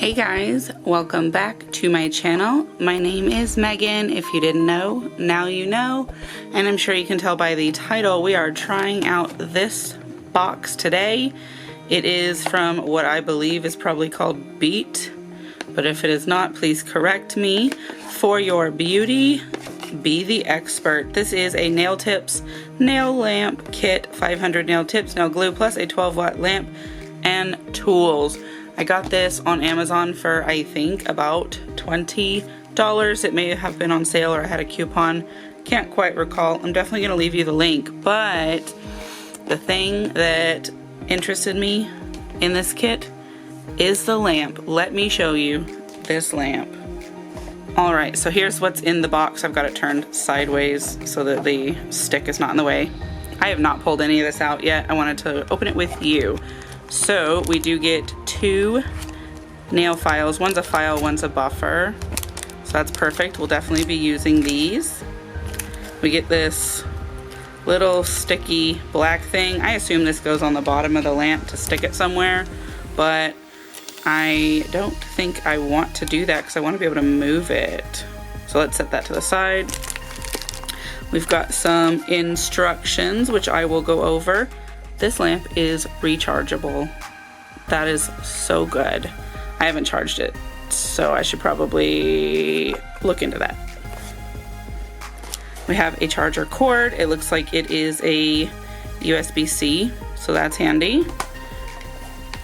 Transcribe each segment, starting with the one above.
Hey guys, welcome back to my channel. My name is Megan. If you didn't know, now you know. And I'm sure you can tell by the title, we are trying out this box today. It is from what I believe is probably called Bete, but if it is not, please correct me. For your beauty, be the expert. This is a nail tips nail lamp kit, 500 nail tips, nail glue, plus a 12-watt lamp and tools. I got this on Amazon for I think about $20. It may have been on sale or I had a coupon. Can't quite recall. I'm definitely going to leave you the link. But the thing that interested me in this kit is the lamp. Let me show you this lamp. Alright, so here's what's in the box. I've got it turned sideways so that the stick is not in the way. I have not pulled any of this out yet. I wanted to open it with you. So we do get two nail files. One's a file, one's a buffer. So that's perfect. We'll definitely be using these. We get this little sticky black thing. I assume this goes on the bottom of the lamp to stick it somewhere, but I don't think I want to do that because I want to be able to move it. So let's set that to the side. We've got some instructions, which I will go over. This lamp is rechargeable. That is so good. I haven't charged it, so I should probably look into that. We have a charger cord. It looks like it is a USB-C, so that's handy.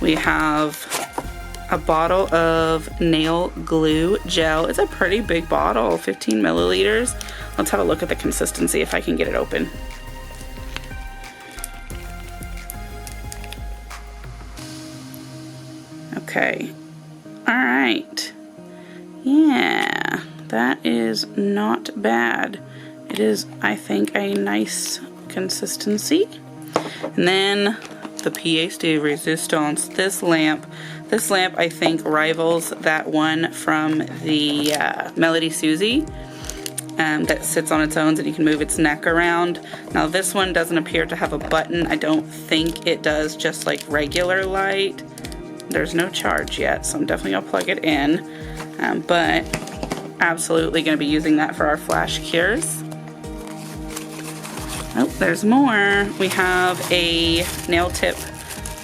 We have a bottle of nail glue gel. It's a pretty big bottle, 15 milliliters. Let's have a look at the consistency if I can get it open. Okay, all right, yeah, that is not bad. It is, I think, a nice consistency. And then the pièce de résistance, this lamp I think rivals that one from the Melody Susie that sits on its own and you can move its neck around. Now this one doesn't appear to have a button. I don't think it does, just like regular light. There's no charge yet, so I'm definitely gonna plug it in, but absolutely gonna be using that for our flash cures. Oh, there's more. We have a nail tip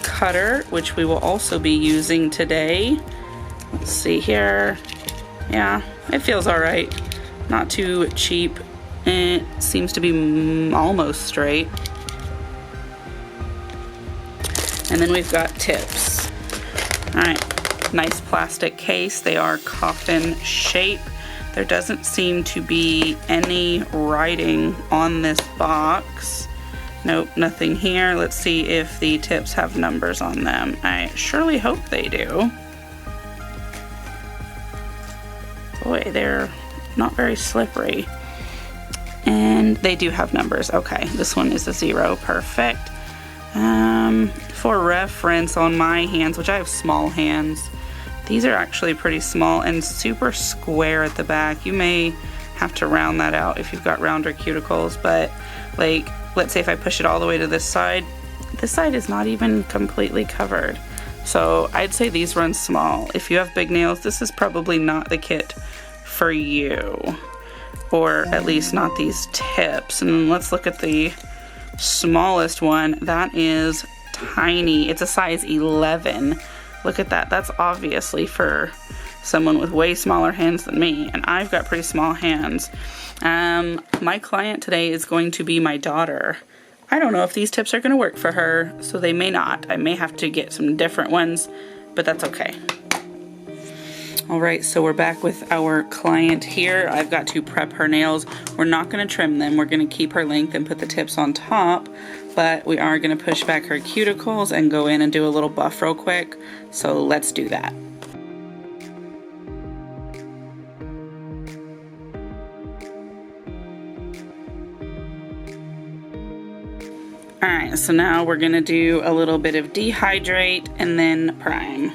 cutter, which we will also be using today. Let's see here. Yeah, it feels all right. Not too cheap. It seems to be almost straight. And then we've got tips. Alright, nice plastic case. They are coffin shape. There doesn't seem to be any writing on this box. Nope, nothing here. Let's see if the tips have numbers on them. I surely hope they do. Boy, they're not very slippery. And they do have numbers. Okay, this one is a 0. Perfect. For reference on my hands, which I have small hands, these are actually pretty small and super square at the back. You may have to round that out if you've got rounder cuticles, but like, let's say if I push it all the way to this side is not even completely covered. So I'd say these run small. If you have big nails, this is probably not the kit for you, or at least not these tips. And let's look at the smallest one. That is tiny. It's a size 11. Look at that. That's obviously for someone with way smaller hands than me, and I've got pretty small hands. My client today is going to be my daughter. I don't know if these tips are going to work for her, so they may not. I may have to get some different ones, but that's okay. Alright, so we're back with our client here. I've got to prep her nails. We're not going to trim them. We're going to keep her length and put the tips on top, but we are going to push back her cuticles and go in and do a little buff real quick. So let's do that. Alright, so now we're going to do a little bit of dehydrate and then prime.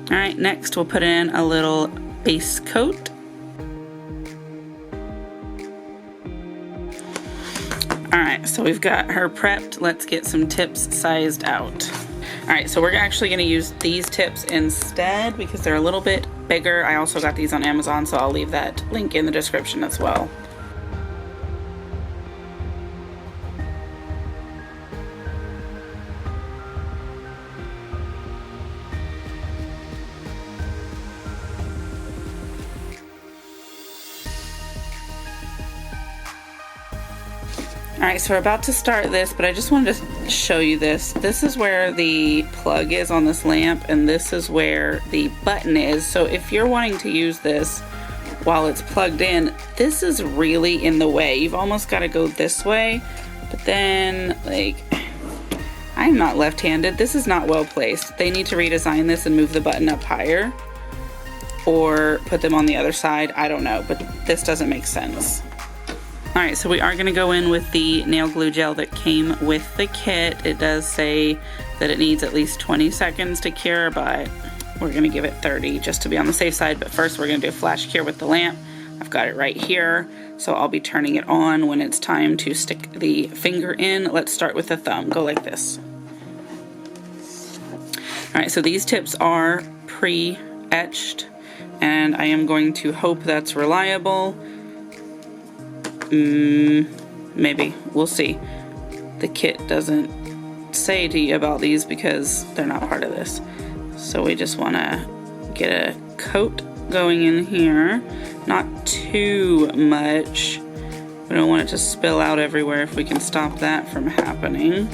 Alright, next we'll put in a little base coat. Alright, so we've got her prepped. Let's get some tips sized out. Alright, so we're actually going to use these tips instead because they're a little bit bigger. I also got these on Amazon, so I'll leave that link in the description as well. Alright, so we're about to start this, but I just wanted to show you this. This is where the plug is on this lamp, and this is where the button is. So if you're wanting to use this while it's plugged in, this is really in the way. You've almost got to go this way, but then, like, I'm not left-handed. This is not well placed. They need to redesign this and move the button up higher, or put them on the other side. I don't know, but this doesn't make sense. Alright, so we are going to go in with the nail glue gel that came with the kit. It does say that it needs at least 20 seconds to cure, but we're going to give it 30 just to be on the safe side. But first we're going to do a flash cure with the lamp. I've got it right here, so I'll be turning it on when it's time to stick the finger in. Let's start with the thumb. Go like this. Alright, so these tips are pre-etched, and I am going to hope that's reliable. Maybe. We'll see. The kit doesn't say to you about these because they're not part of this. So we just want to get a coat going in here. Not too much. We don't want it to spill out everywhere if we can stop that from happening.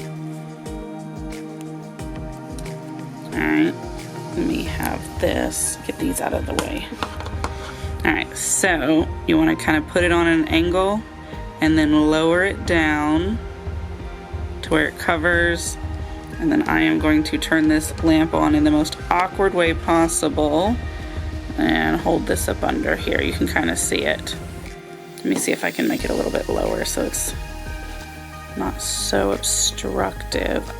Alright. Let me have this. Get these out of the way. Alright, so you want to kind of put it on an angle and then lower it down to where it covers, and then I am going to turn this lamp on in the most awkward way possible and hold this up under here. You can kind of see it. Let me see if I can make it a little bit lower so it's not so obstructive.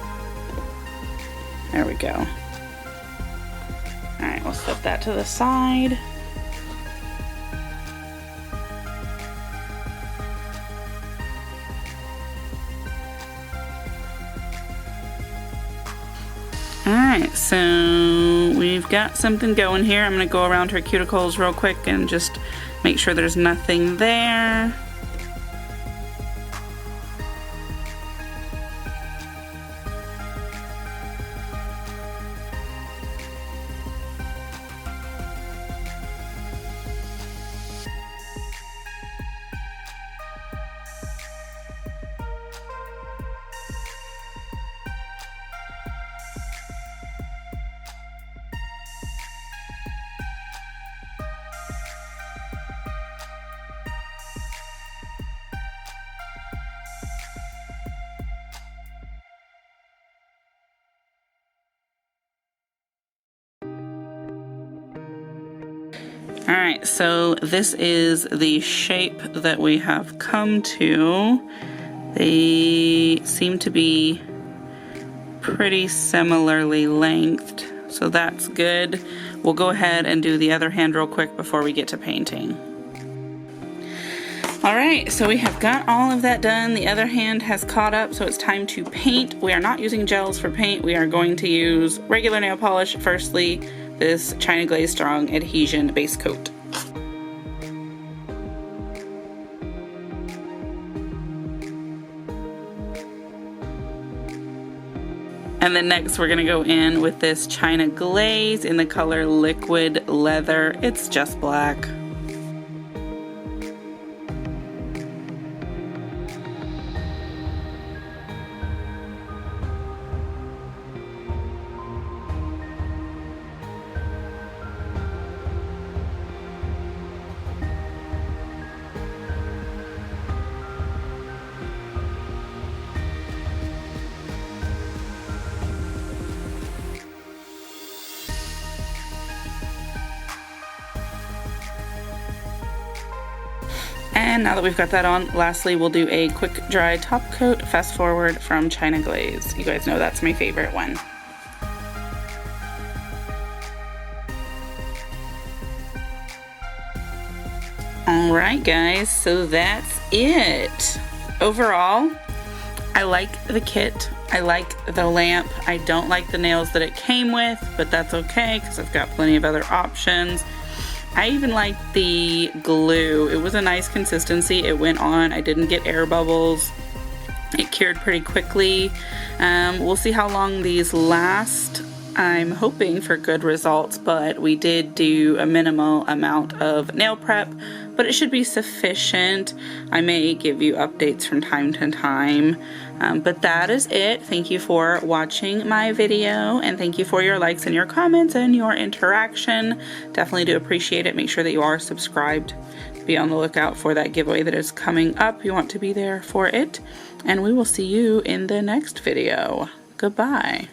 There we go. Alright, we'll set that to the side. Alright, so we've got something going here. I'm going to go around her cuticles real quick and just make sure there's nothing there. Alright, so this is the shape that we have come to. They seem to be pretty similarly lengthed, so that's good. We'll go ahead and do the other hand real quick before we get to painting. Alright, so we have got all of that done. The other hand has caught up, so it's time to paint. We are not using gels for paint. We are going to use regular nail polish firstly. This China Glaze Strong Adhesion Base Coat. And then next we're going to go in with this China Glaze in the color Liquid Leather. It's just black. And now that we've got that on, lastly we'll do a quick dry top coat, Fast Forward from China Glaze. You guys know that's my favorite one. Alright guys, so that's it. Overall, I like the kit. I like the lamp. I don't like the nails that it came with, but that's okay because I've got plenty of other options. I even like the glue. It was a nice consistency. It went on. I didn't get air bubbles. It cured pretty quickly. We'll see how long these last. I'm hoping for good results, but we did do a minimal amount of nail prep, but it should be sufficient. I may give you updates from time to time, but that is it. Thank you for watching my video, and thank you for your likes and your comments and your interaction. Definitely do appreciate it. Make sure that you are subscribed. Be on the lookout for that giveaway that is coming up. You want to be there for it, and we will see you in the next video. Goodbye.